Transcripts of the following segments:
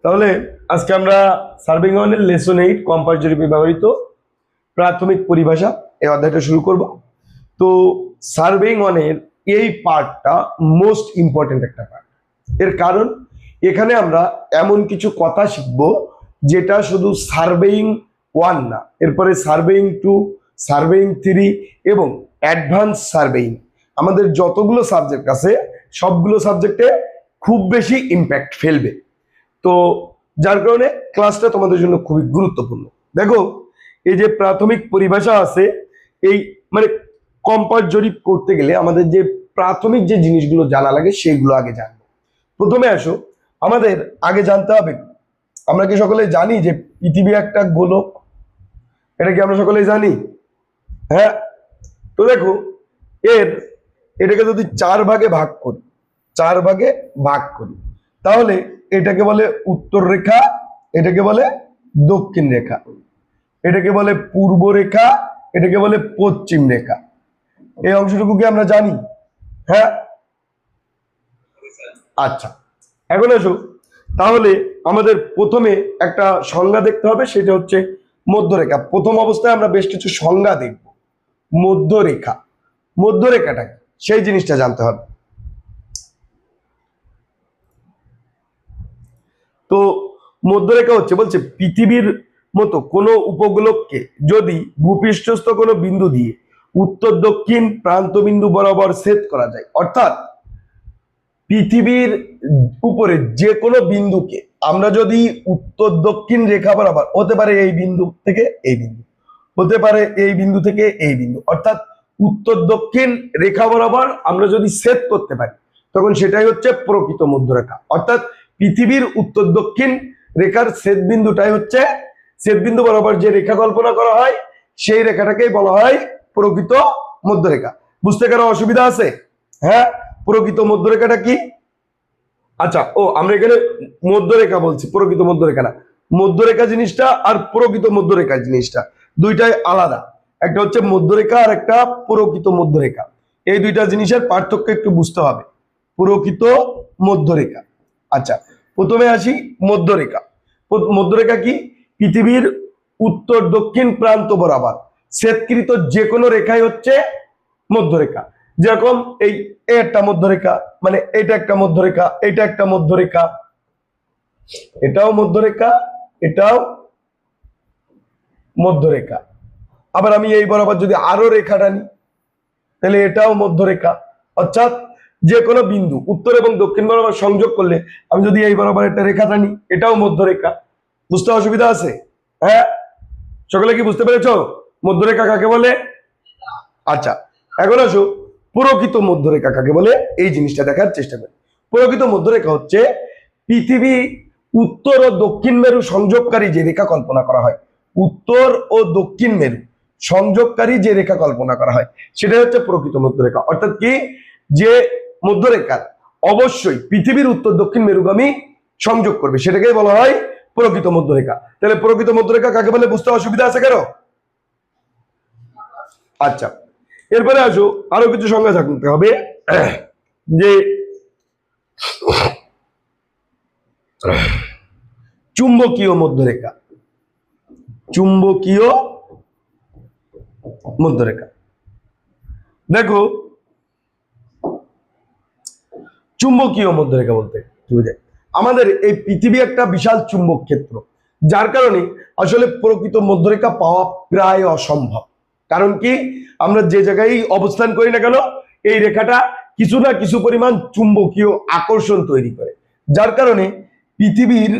তাহলে আজকে আমরা সার্ভিং ওয়ানের লেসন 8 কম্পাস জরিপে ব্যবহৃত প্রাথমিক পরিভাষা এই অধ্যায়টা শুরু করব। তো সার্ভিং ওয়ানের এই পার্টটা মোস্ট ইম্পর্টেন্ট একটা পার্ট। এর কারণ এখানে আমরা এমন কিছু কথা শিখব যেটা শুধু সার্ভেইং 1 না, এরপরে সার্ভেইং 2, সার্ভেইং 3 এবং অ্যাডভান্স সার্ভেইং, আমাদের যতগুলো সাবজেক্ট আছে সবগুলো সাবজেক্টে খুব বেশি ইম্প্যাক্ট ফেলবে। তো যার কারণে ক্লাসটা তোমাদের জন্য খুবই গুরুত্বপূর্ণ। দেখো, এই যে প্রাথমিক পরিভাষা আছে, এই মানে কম্পাস জরিপ করতে গেলে আমাদের যে প্রাথমিক যে জিনিসগুলো জানা লাগে সেগুলো আগে জানবো। প্রথমে আসো, আমাদের আগে জানতে হবে, আমরা কি সকলে জানি যে পৃথিবী একটা গোলক? এটা কি আমরা সকলেই জানি? হ্যাঁ। তো দেখো, এটাকে যদি 4 ভাগে ভাগ করি, তাহলে এটাকে বলে উত্তর রেখা, এটাকে বলে দক্ষিণ রেখা, এটাকে বলে পূর্ব রেখা, এটাকে বলে পশ্চিম রেখা। এই অংশটুকু কি আমরা জানি? হ্যাঁ। আচ্ছা, এখন আসো, তাহলে আমাদের প্রথমে একটা সংজ্ঞা দেখতে হবে, সেটা হচ্ছে মধ্যরেখা। প্রথম অবস্থায় আমরা বেশ কিছু সংজ্ঞা দেখব। মধ্যরেখাটা কি সেই জিনিসটা জানতে হবে। তো মধ্যরেখা হচ্ছে, বলছে পৃথিবীর মতো কোনো উপগ্রহকে যদি ভূপৃষ্ঠস্থ কোনো বিন্দু দিয়ে উত্তর দক্ষিণ প্রান্ত বিন্দু বরাবর ছেদ করা যায়, অর্থাৎ পৃথিবীর উপরে যে কোনো বিন্দুকে আমরা যদি উত্তর দক্ষিণ রেখা বরাবর, হতে পারে এই বিন্দু থেকে এই বিন্দু, হতে পারে এই বিন্দু থেকে এই বিন্দু, অর্থাৎ উত্তর দক্ষিণ রেখা বরাবর আমরা যদি ছেদ করতে পারি, তখন সেটাই হচ্ছে প্রকৃত মধ্যরেখা। অর্থাৎ পৃথিবীর উত্তর দক্ষিণ রেখার ছেদ বিন্দুটাই হচ্ছে, ছেদ বিন্দু বরাবর যে রেখা কল্পনা করা হয় সেই রেখাটাকেই বলা হয় প্রকৃত মধ্যরেখা। বুঝতে কারো অসুবিধা আছে? হ্যাঁ, প্রকৃত মধ্যরেখাটা কি? আচ্ছা, আমরা এখানে মধ্যরেখা বলছি, প্রকৃত মধ্যরেখা না। মধ্যরেখা জিনিসটা আর প্রকৃত মধ্যরেখা জিনিসটা দুইটাই আলাদা। একটা হচ্ছে মধ্যরেখা আর একটা প্রকৃত মধ্যরেখা। এই দুইটা জিনিসের পার্থক্য একটু বুঝতে হবে। প্রকৃত মধ্যরেখা। আচ্ছা, প্রথমে আসি মধ্যরেখা। মধ্যরেখা কি? পৃথিবীর উত্তর দক্ষিণ প্রান্ত বরাবর ছেদকৃত যে কোনো রেখাই হচ্ছে মধ্যরেখা। যেরকম এই একটা মধ্যরেখা, মানে এটা একটা মধ্যরেখা, এটা একটা মধ্যরেখা, এটাও মধ্যরেখা, এটাও মধ্যরেখা। আবার আমি এই বরাবর যদি আরো রেখা টানি, তাহলে এটাও মধ্যরেখা। অর্থাৎ যে কোনো বিন্দু উত্তর এবং দক্ষিণ বরাবর সংযোগ করলে আমি যদি এই বরাবর একটা রেখা টানি, এটাও মধ্যরেখা। বুঝতে অসুবিধা আছে? হ্যাঁ, সকলে কি বুঝতে পেরেছো মধ্যরেখা কাকে বলে? আচ্ছা, এখন আসো প্রকৃত মধ্যরেখা কাকে বলে, এই জিনিসটা দেখার চেষ্টা করি। প্রকৃত মধ্যরেখা হচ্ছে পৃথিবী উত্তর ও দক্ষিণ মেরু সংযোগকারী যে রেখা কল্পনা করা হয়, উত্তর ও দক্ষিণ মেরু সংযোগকারী যে রেখা কল্পনা করা হয় সেটা হচ্ছে প্রকৃত মধ্যরেখা। অর্থাৎ কি, যে মধ্যরেখা অবশ্যই পৃথিবীর উত্তর দক্ষিণ মেরুগামী সংযোগ করবে সেটাকেই বলা হয় প্রকৃত মধ্যরেখা। তাহলে প্রকৃত মধ্যরেখা কাকে বলে বুঝতে অসুবিধা আছে কেন? আচ্ছা, এরপরে আসো, আরো কিছু সংজ্ঞা থাকতে হবে। যে চুম্বকীয় মধ্যরেখা, চুম্বকীয় মধ্যরেখা। দেখো, চুম্বকীয় মধ্যরেখা বলতে কি বোঝায়? আমাদের এই পৃথিবী একটা বিশাল চুম্বক ক্ষেত্র, যার কারণে আসলে প্রকৃত মধ্যরেখা পাওয়া প্রায় অসম্ভব। কারণ কি, আমরা যে জায়গায় অবস্থান করি না কেন, এই রেখাটা কিছু না কিছু পরিমাণ চুম্বকীয় আকর্ষণ তৈরি করে, যার কারণে পৃথিবীর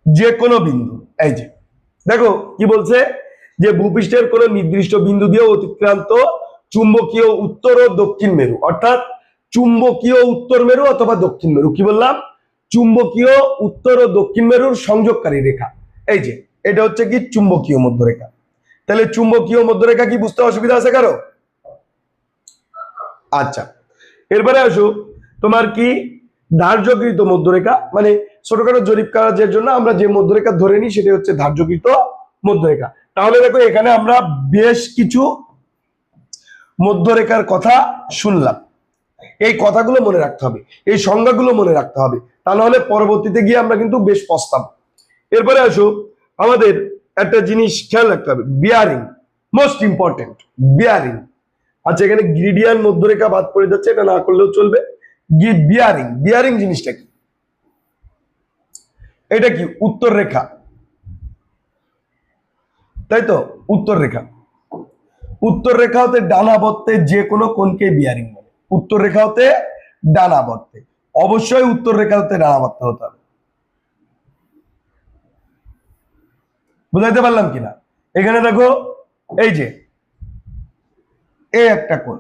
যে কোনো বিন্দু, এই যে দেখো কি বলছে, যে ভূপৃষ্ঠের কোন নির্দিষ্ট বিন্দু দিয়ে অতিক্রান্ত চুম্বকীয় উত্তর ও দক্ষিণ মেরু, অর্থাৎ চুম্বকীয় উত্তর মেরু অথবা দক্ষিণ মেরু, কি বললাম, চুম্বকীয় উত্তর ও দক্ষিণ মেরুর সংযোগকারী রেখা, এই যে এটা হচ্ছে কি চুম্বকীয় মধ্যরেখা। তাহলে চুম্বকীয় মধ্যরেখা কি বুঝতে অসুবিধা আছে কারো? আচ্ছা, এরপরে আসো, তোমার কি ধার্যকৃত মধ্যরেখা, মানে ছোটখাটো জরিপ কাজের জন্য আমরা যে মধ্যরেখা ধরে নিই সেটা হচ্ছে ধার্যকৃত মধ্যরেখা। তাহলে দেখো, এখানে আমরা বেশ কিছু মধ্যরেখার কথা শুনলাম। এই কথাগুলো মনে রাখতে হবে, এই সংজ্ঞাগুলো মনে রাখতে হবে, তা নাহলে পরবর্তীতে গিয়ে আমরা কিন্তু বেশ পস্তাব। এরপরে আসো, আমাদের একটা জিনিস খেয়াল রাখতে হবে, বিয়ারিং, মোস্ট ইম্পর্টেন্ট, বিয়ারিং। আচ্ছা, এখানে গ্রিডিয়ান মধ্যরেখা বাদ পড়ে যাচ্ছে, এটা না করলেও চলবে। বিয়ারিং, বিয়ারিং জিনিসটা কি? এটা কি উত্তর রেখা, তাই তো? উত্তর রেখা, উত্তর রেখা হতে ডানাবর্তে যে কোনো কোণকে বিয়ারিং বলে। উত্তর রেখা হতে ডানাবর্তে, অবশ্যই উত্তর রেখা হতে ডানাবর্তে হতে হবে। বুঝাইতে পারলাম কিনা? এখানে দেখো, এই যে এ একটা কোণ,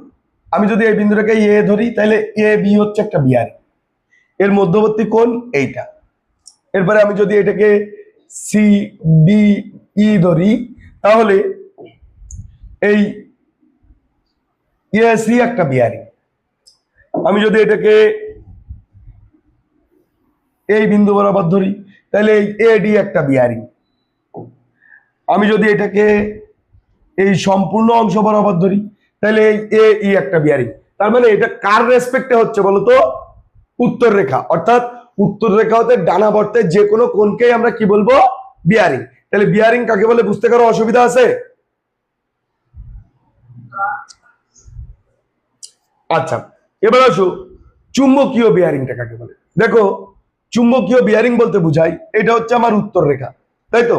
আমি যদি এই বিন্দুটাকে এ ধরি, তাহলে এ বি হচ্ছে একটা বিয়ারিং, এর মধ্যবর্তী কোণ এইটা। এরপরে আমি যদি এটাকে সি ডি ই ধরি, তাহলে এই সি একটা বিয়ারিং। আমি যদি এটাকে এই বিন্দু বরাবর ধরি, তাহলে এই এডি একটা বিয়ারিং। আমি যদি এটাকে এই সম্পূর্ণ অংশ বরাবর ধরি, তাহলে এই এ ই একটা বিয়ারিং। তার মানে এটা কার রেসপেক্টে হচ্ছে বলতো? উত্তর রেখা, অর্থাৎ উত্তর রেখা হতে ডানাবর্তে যে কোনো কোণকেই আমরা কি বলবো? বিয়ারিং। তাহলে বিয়ারিং কাকে বলে বুঝতে কারো অসুবিধা আছে? আচ্ছা, এবার আসো চুম্বকীয় বিয়ারিংটা কাকে বলে। দেখো, চুম্বকীয় বিয়ারিং বলতে বুঝাই এটা হচ্ছে আমার উত্তর রেখা, তাই তো?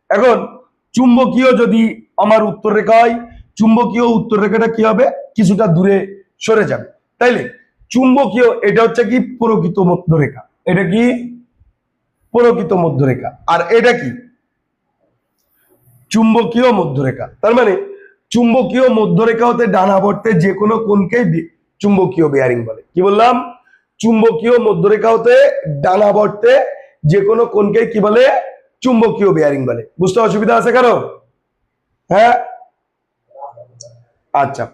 এখন চুম্বকীয় যদি আমার উত্তর রেখা হয়, চুম্বকীয় উত্তর রেখাটা কি হবে? কিছুটা দূরে সরে যাবে। তাইলে চুম্বকীয় এটা হচ্ছে কি? প্রকৃত মধ্যরেখা। এটা কি? প্রকৃত মধ্যরেখা। আর এটা কি? চুম্বকীয় মধ্যরেখা। তার মানে চুম্বকীয় মধ্যরেখা হতে ডানাবর্তে যে কোনো কোণকেই চুম্বকীয় বিয়ারিং বলে। কি বললাম? চুম্বকীয় মধ্যরেখা হতে ডানাবর্তে যে কোনো কোণকেই কি বলে? চুম্বকীয় বিয়ারিং বলে। বুঝতে অসুবিধা আছে কারো? হ্যাঁ, আচ্ছা।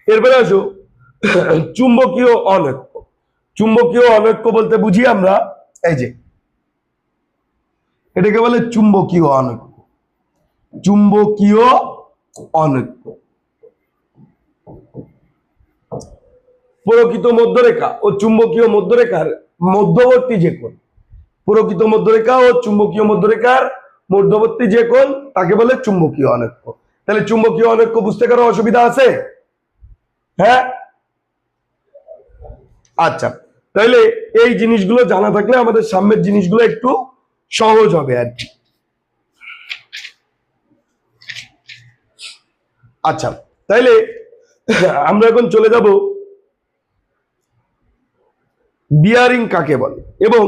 এরপরে আসো চুম্বকীয় অনৈক্য। চুম্বকীয় অনৈক্য বলতে বুঝি আমরা এই যে এটাকে বলে চুম্বকীয় অনৈক্য। চুম্বকীয় অনৈক্য, প্রকৃত মধ্যরেখা ও চুম্বকীয় মধ্যরেখার মধ্যবর্তী যে কোণ, প্রকৃত মধ্যরেখা ও চুম্বকীয় মধ্যরেখার মধ্যবর্তী যে কোণ তাকে বলে চুম্বকীয় অনৈক্য। তাহলে চুম্বকীয় অনৈক্য বুঝতে কারো অসুবিধা আছে? হ্যাঁ, আচ্ছা। তাহলে এই জিনিসগুলো জানা থাকলে আমাদের সামনের জিনিসগুলো একটু সহজ হবে আর কি। আচ্ছা, তাইলে আমরা এখন চলে যাব বিয়ারিং কাকে বলে এবং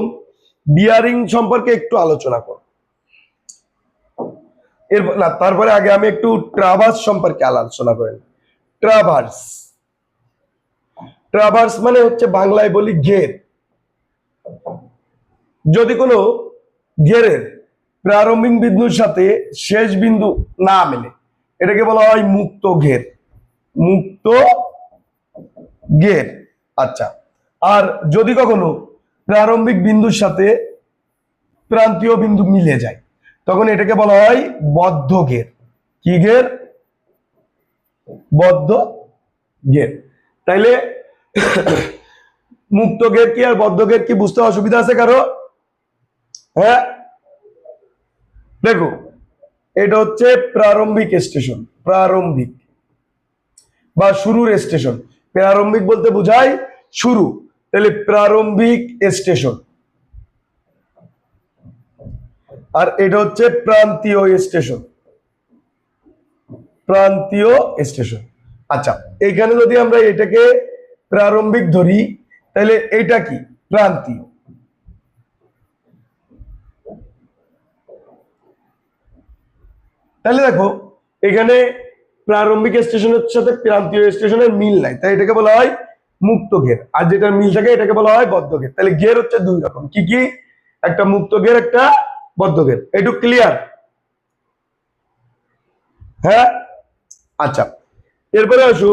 বিয়ারিং সম্পর্কে একটু আলোচনা করব। এর না, তারপরে আগে আমি একটু ট্রাভার্স সম্পর্কে আলোচনা করি। ট্রাভার্স, ট্রাভার্স মানে হচ্ছে বাংলায় বলি ঘের। যদি কোনো ঘেরের প্রারম্ভিক বিন্দুর সাথে শেষ বিন্দু না মেলে, এটাকে বলা হয় মুক্ত ঘের। মুক্ত ঘের। আচ্ছা, আর যদি কখনো প্রারম্ভিক বিন্দুর সাথে প্রান্তীয় বিন্দু মিলে যায়, তখন এটাকে বলা হয় বদ্ধ ঘের। কি ঘের? বদ্ধ ঘের। তাইলে মুক্ত ঘের কি আর বদ্ধ ঘের কি বুঝতে অসুবিধা আছে কারো? হ্যাঁ, দেখো, এটা হচ্ছে প্রারম্ভিক স্টেশন, প্রারম্ভিক বা শুরুর স্টেশন। প্রারম্ভিক বলতে বোঝায় শুরু, তাহলে প্রারম্ভিক স্টেশন। আর এটা হচ্ছে প্রান্তীয় স্টেশন, প্রান্তীয় স্টেশন। আচ্ছা, এখানে যদি আমরা এটাকে প্রারম্ভিক ধরি, তাহলে এটা কি? প্রান্তীয়। তাহলে দেখো, এখানে প্রারম্ভিক স্টেশনের সাথে প্রান্তীয় স্টেশনের মিল নাই, তাই এটাকে বলা হয় মুক্ত ঘের। আর যেটা মিল থাকে এটাকে বলা হয় বদ্ধ ঘের। তাহলে ঘের হচ্ছে দুই রকম, কি কি? একটা মুক্ত ঘের, একটা বদ্ধ ঘের। একটু ক্লিয়ার? হ্যাঁ, আচ্ছা। এরপরে আসো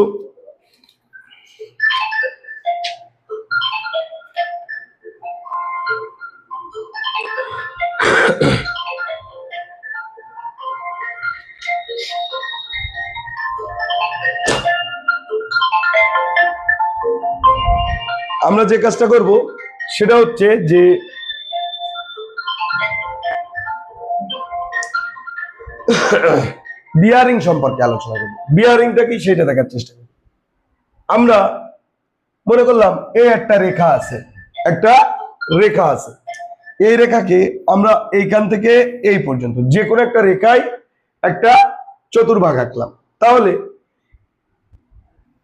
আমরা যে কাজটা করব সেটা হচ্ছে যে বিয়ারিং সম্পর্কে আলোচনা করব। বিয়ারিংটা কি সেটা দেখার চেষ্টা করব। আমরা মনে করলাম এই একটা রেখা আছে, একটা রেখা আছে। এই রেখাকে আমরা এইখান থেকে এই পর্যন্ত যে কোনো একটা রেখায় একটা চতুর্ভাগ আঁকলাম। তাহলে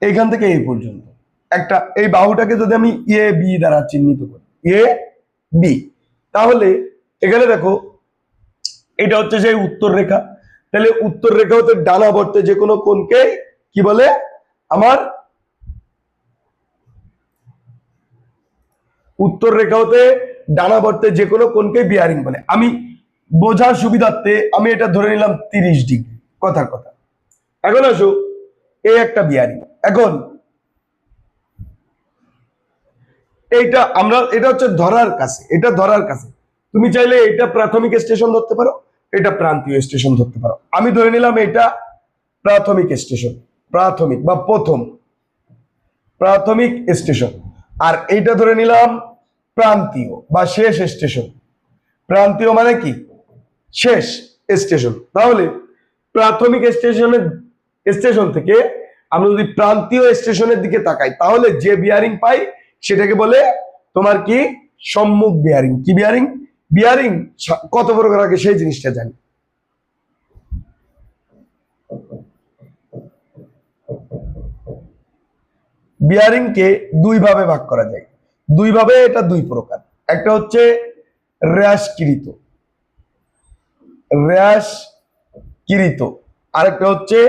এইখান থেকে এই পর্যন্ত একটা এই বাহুটাকে যদি আমি এ বি দ্বারা চিহ্নিত করি, এ বি, তাহলে এখানে দেখো এটা হচ্ছে সেই উত্তর রেখা। তাহলে উত্তর রেখা হতে ডানাবর্তে যে কোনো কোণকে কি বলে? আমার উত্তর রেখা হতে ডানাবর্তে যে কোনো কোণকে বিয়ারিং বলে। আমি বোঝার সুবিধার্থে আমি এটা ধরে নিলাম 30 ডিগ্রি, কথার কথা। এখন আসো এই একটা বিয়ারিং। এখন এইটা আমরা এটা হচ্ছে ধরার কাছে, এটা ধরার কাছে। তুমি চাইলে এটা প্রাথমিক স্টেশন ধরতে পারো, এটা প্রান্তীয় স্টেশন ধরতে পারো। আমি ধরে নিলাম এটা প্রাথমিক স্টেশন, প্রাথমিক বা প্রথম প্রাথমিক স্টেশন, আর এইটা ধরে নিলাম প্রান্তীয় বা শেষ স্টেশন। প্রান্তীয় মানে কি? শেষ স্টেশন। তাহলে প্রাথমিক স্টেশন থেকে আমরা যদি প্রান্তীয় স্টেশনের দিকে তাকাই, তাহলে যে বিয়ারিং পাই সেটাকে বলে তোমার কি? সম্মুখ বিয়ারিং। কি বিয়ারিং? বিয়ারিং কত প্রকার আগে সেই জিনিসটা জানি। বিয়ারিংকে দুই ভাবে ভাগ করা যায়। দুই ভাবে, এটা দুই প্রকার। একটা হচ্ছে হ্রাসকৃত, হ্রাসকৃত, আরেকটা হচ্ছে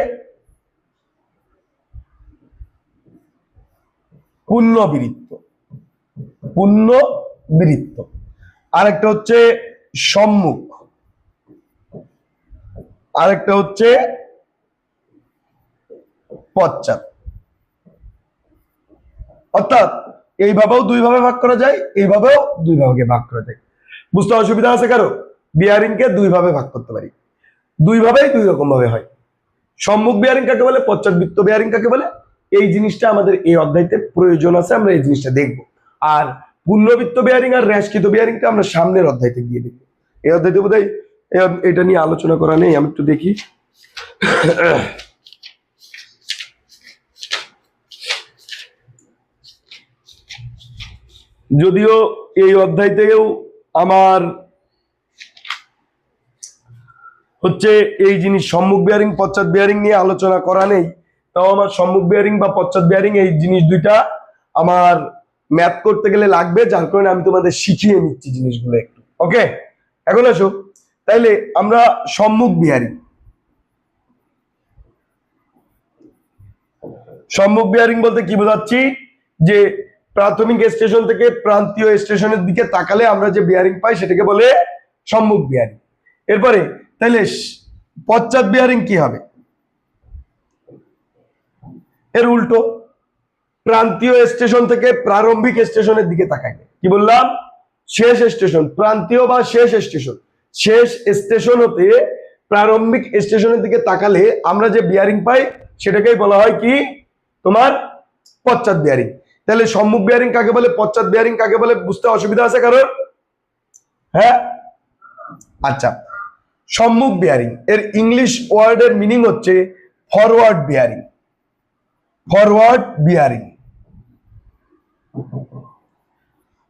পুণ্যবৃত্ত, পুণ্যবৃত্ত, আরেকটা হচ্ছে সম্মুখ, আরেকটা হচ্ছে পশ্চাৎ। অর্থাৎ এইভাবেও দুই ভাবে ভাগ করা যায়, এইভাবেও দুই ভাগে ভাগ করা যায়। বুঝতে অসুবিধা আছে কারো? বিয়ারিং কে দুই ভাবে ভাগ করতে পারি, দুই ভাবেই দুই রকম ভাবে হয়। সম্মুখ বিয়ারিং কাকে বলে, পশ্চাৎবৃত্ত বিয়ারিং কাকে বলে, এই জিনিসটা আমাদের এই অধ্যায়তে প্রয়োজন আছে, আমরা এই জিনিসটা দেখব। আর পুণ্যবৃত্ত বিয়ারিং আর হ্রাসকৃত বিয়ারিংটা আমরা সামনের অধ্যায়তে গিয়ে দেখব। এই অধ্যায়তে বোধহয় এটা নিয়ে আলোচনা করা নেই। আমি একটু দেখি। যদিও এই অধ্যায় থেকেও আমার হচ্ছে এই জিনিস সম্মুখ বিয়ারিং পশ্চাৎ বিয়ারিং নিয়ে আলোচনা করা নেই, তাও আমার সম্মুখ বিয়ারিং বা পশ্চাৎ বিয়ারিং এই জিনিস দুইটা আমার ম্যাথ করতে গেলে লাগবে, যার কারণে আমি তোমাদের শিখিয়ে নিচ্ছি জিনিসগুলো একটু। ওকে, এখন আসো তাইলে আমরা সম্মুখ বিয়ারিং, সম্মুখ বিয়ারিং বলতে কি বোঝাচ্ছি? যে প্রাথমিক স্টেশন থেকে প্রান্তীয় স্টেশনের দিকে তাকালে আমরা যে বিয়ারিং পাই সেটাকে বলে সম্মুখ বিয়ারিং। এরপরে তাহলে পশ্চাৎ বিয়ারিং কি হবে? এর উল্টো, প্রান্তীয় স্টেশন থেকে প্রারম্ভিক স্টেশনের দিকে তাকাই। কি বললাম? শেষ স্টেশন, প্রান্তীয় বা শেষ স্টেশন। শেষ স্টেশন হতে প্রারম্ভিক স্টেশনের দিকে তাকালে আমরা যে বিয়ারিং পাই সেটাকেই বলা হয় কি? তোমার পশ্চাৎ বিয়ারিং। তাহলে সম্মুখ বিয়ারিং কাকে বলে, পশ্চাৎ বিয়ারিং কাকে বলে, বুঝতে অসুবিধা আছে কারণ? হ্যাঁ, আচ্ছা। সম্মুখ বিয়ারিং এর ইংলিশ ওয়ার্ডের মিনিং হচ্ছে ফরওয়ার্ড বিয়ারিং, ফরওয়ার্ড বিয়ারিং।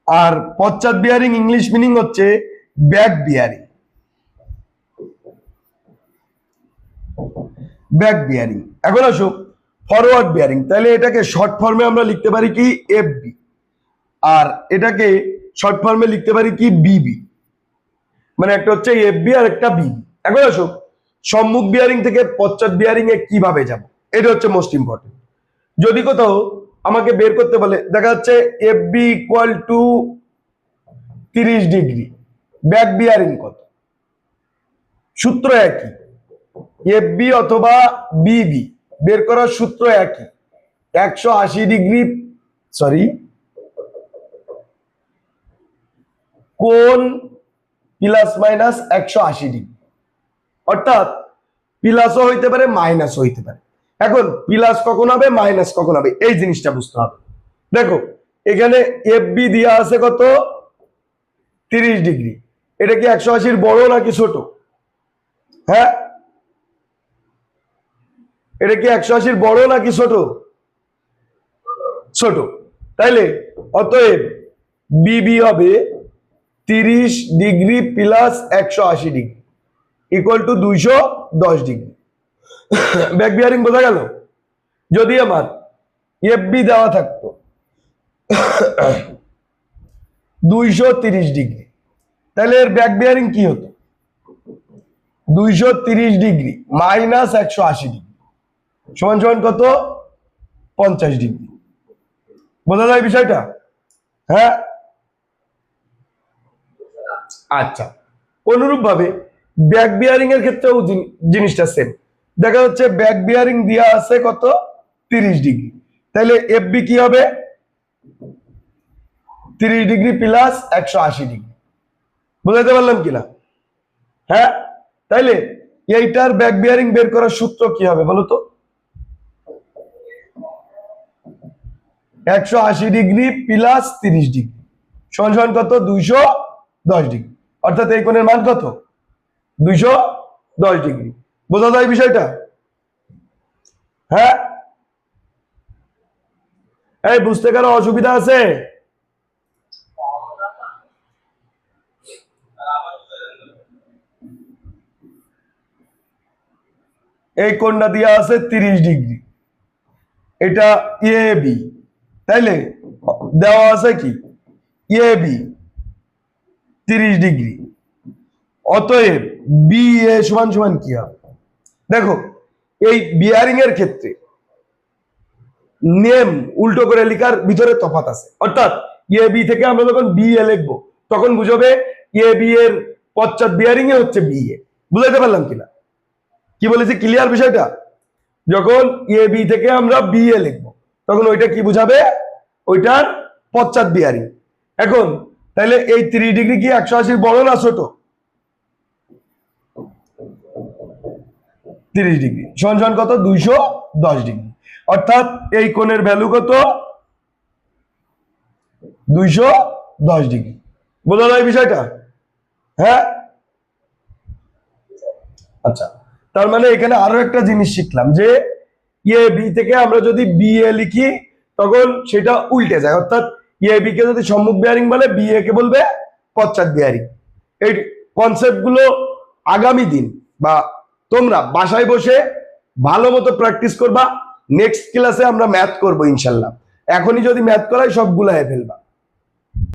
আর পশ্চাৎ বিয়ারিং ইংলিশ মিনিং হচ্ছে ব্যাক বিয়ারিং, ব্যাক বিয়ারিং। এখন আসো ফরওয়ার্ড বিয়ারিং। তাহলে এটাকে শর্ট ফর্মে আমরা লিখতে পারি কি? এফবি। আর এটাকে শর্ট ফর্মে লিখতে পারি কি? বিবি। মানে একটা হচ্ছে এফবি আর একটা বিবি। এখন আসো সম্মুখ বিয়ারিং থেকে পশ্চাৎ বিয়ারিং এ কিভাবে যাব, এটা হচ্ছে মোস্ট ইম্পর্টেন্ট। যদি কোথাও আমাকে বের করতে বলে, দেখা যাচ্ছে FB equal to 30 degree, back bearing কত? সূত্র একই, এফবি অথবা বিবি বের করার সূত্র একই, 180 ডিগ্রি, সরি, কোণ প্লাস মাইনাস 180 ডিগ্রি। অর্থাৎ প্লাসও হইতে পারে মাইনাসও হইতে পারে। এখন প্লাস কখন হবে মাইনাস কখন হবে এই জিনিসটা বুঝতে হবে। দেখো এখানে এফ বি দেওয়া আছে কত 30 ডিগ্রি। এটা কি 180-র বড় নাকি ছোট? হ্যাঁ, এটা কি 180-র বড় নাকি ছোট? ছোট। তাইলে অতএব বিবি হবে 30 degree plus 180 degree equal to 210 degree. Back bearing বোঝা গেল? যদি আমার এফ বি দেওয়া থাকতো 230 ডিগ্রি, তাহলে এর ব্যাক বিয়ারিং কি হতো? 230 ডিগ্রি মাইনাস 180 ডিগ্রি সমান সমান কত? 50 ডিগ্রি। বোঝা যায় বিষয়টা? হ্যাঁ, আচ্ছা। অনুরূপ ভাবে ব্যাক বিয়ারিং এর ক্ষেত্রেও জিনিসটা সেম। দেখা যাচ্ছে ব্যাক বিয়ারিং দেওয়া আছে কত 30 ডিগ্রি, তাহলে এফ বি কি হবে 30 ডিগ্রি প্লাস 180 ডিগ্রি। বুঝাইতে পারলাম কিনা? হ্যাঁ, তাইলে এইটার ব্যাক বিয়ারিং বের করার সূত্র কি হবে বলো তো? 180 ডিগ্রি প্লাস 30 ডিগ্রি সমান সমান কত? 210 ডিগ্রি। অর্থাৎ এই কোণের মান কত? 210 ডিগ্রি। বোঝা যায় বিষয়টা? হ্যাঁ, এই বুঝতে কারো অসুবিধা আছে? এই কোণটা দেওয়া আছে 30 ডিগ্রি, এটা এ বি, তাইলে দেওয়া আছে কি এ বি 30 ডিগ্রি। অতএব বি এ সমান সমান কি হবে? দেখো, এই বিয়ারিং এর ক্ষেত্রে নেম উল্টো করে লেখার ভিতরে তফাৎ আছে। অর্থাৎ এ বি থেকে আমরা যখন বি এ লিখবো তখন বুঝবে এ বি এর পশ্চাৎ বিয়ারিং এ হচ্ছে বি এ। বুঝাইতে পারলাম কিনা? কি বলেছি, ক্লিয়ার বিষয়টা? যখন এ বি থেকে আমরা বি এ লিখবো তখন ওইটা কি বুঝাবে? ওইটার পশ্চাৎ বিয়ারিং। এখন তাহলে এই 30 ডিগ্রি কি 180-র বড় না ছোট? 30 ডিগ্রি সমান সমান কত? 210 ডিগ্রি। অর্থাৎ এই কোণের ভ্যালু কত? 210 ডিগ্রি। বোঝা যায় বিষয়টা? হ্যাঁ, আচ্ছা। তার মানে এখানে আরো একটা জিনিস শিখলাম যে এ বি থেকে আমরা যদি বি এ লিখি তখন সেটা উল্টে যায়। অর্থাৎ এ বি কে যদি সম্মুখ বিয়ারিং বলে, বি এ কে বলবে পশ্চাৎ বিয়ারিং। এই কনসেপ্ট গুলো আগামী দিন বা তোমরা বাসায় বসে ভালো মতো প্র্যাকটিস করবা। নেক্সট ক্লাসে আমরা ম্যাথ করবো ইনশাল্লাহ। এখনই যদি ম্যাথ করাই সব গুলাই ফেলবা।